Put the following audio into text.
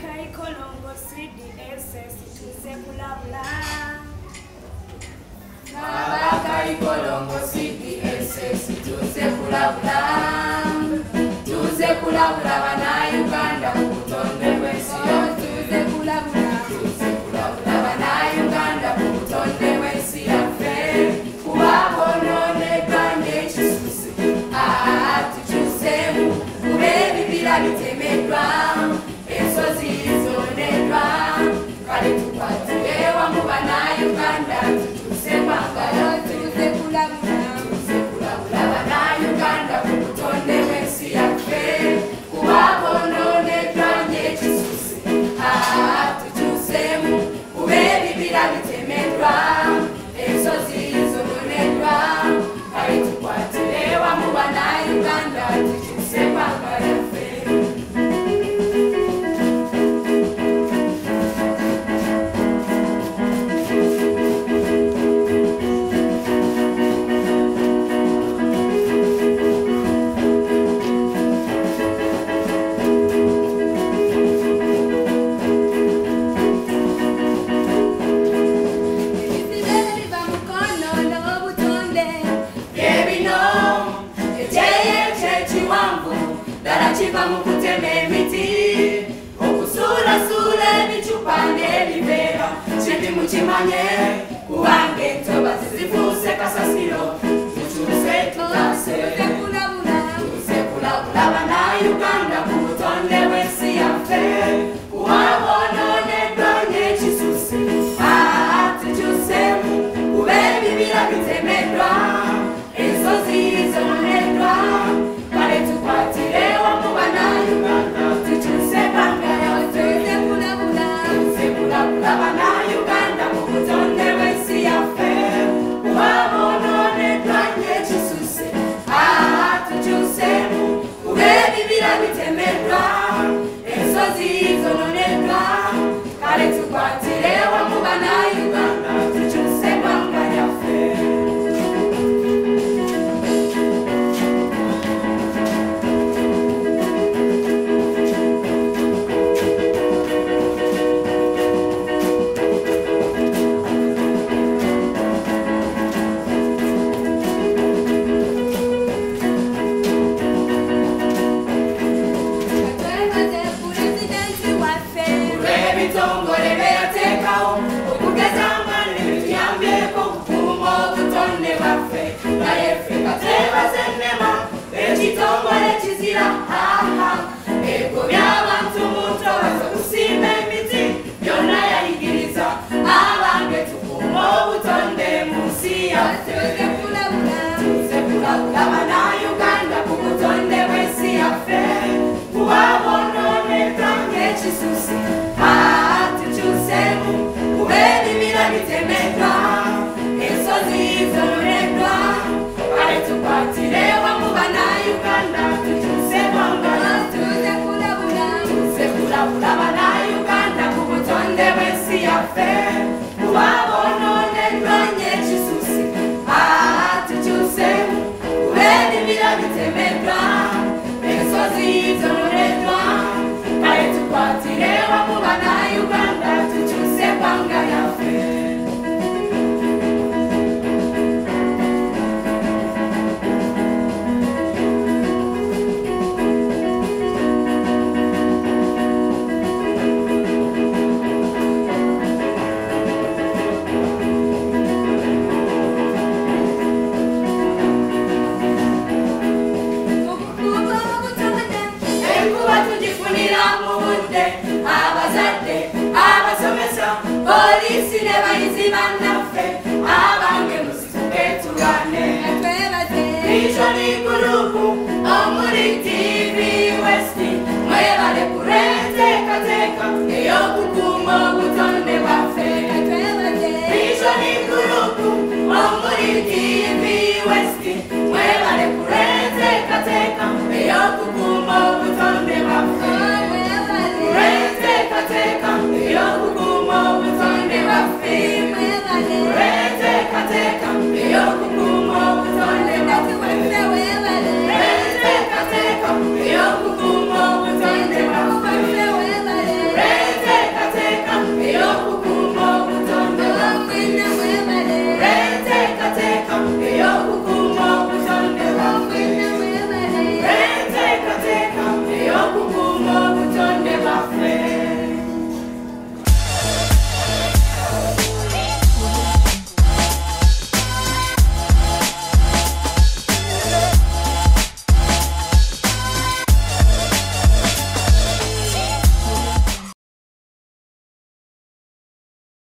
Kolongo CDSS tuze kulabula. Mabakai Kolongo CDSS tuze kulabula. Tuze kulabula bana Uganda kubutonde bw'ensi. Tuze kulabula. Tuze kulabula bana Uganda kubutonde bw'ensi yaffe. Kubabononeka n'ekisusse. Tukyusemu kuba ebibira bitemeddwa. Ensozi zoneddwa. Kale tukwatire wamu bana Uganda tukyuse kwagala. Tuze kulabula. Tuze kulabula bana Uganda kubutonde bw'ensi yaffe. Kubabononeka n'ekisusse. Tukyusemu kuba ebibira bitemeddwa. Ensozi zoneddwa. Kale tukwatire wamu bana Uganda tukyuse kwagala ffe. Chiva mukuteme emiti okusuulasula ebicupa n'ebivera kindi mukimanye kubanga entoba zizifuuse kasasiro tukyuse tutase tuze kulabula bana Uganda ku butonde bw'ensi yaffe kuwabononeddwa n'ekisusse tukyusemu kuba ebibira bitemeddwa ensozi zoneddwa kale tukwatire wamu bana Uganda tukyuse kwagala tuze kulabula. Tuze kulabula bana Uganda ku butonde bw'ensi yaffe kubabononeddwa n'ekisusse tukyusemu kuba ebibira bitemeddwa ensozi zononeddwa kale tukwatire wamu bana Uganda tukyuse kwagala yaffe. Ekitongole kizira ego by'abantu muntu baza kusimba emiti byonna yayigiriza abange tukuuma obutonde mu nsi yaffe. Tuze kulabula bana Uganda ku butonde bw'ensi yaffe kubabononeddwa n'ekisusse tukyusemu kuba ebibira bitemeddwa ensozi zoneddwa kale tukwatire wamu bana Uganda tukyuse kwagala. Tuze kulabula. Tuze kulabula bana Uganda ku butonde bw'ensi yaffe kubabononeddwa n'ekisusse tukyusemu kuba ebibira bitemeddwa ensozi zoneddwa kale tukwatire wamu bana Uganda tukyuse kwagala yaffe. Abazadde abasomesa polisi ne bayizi banna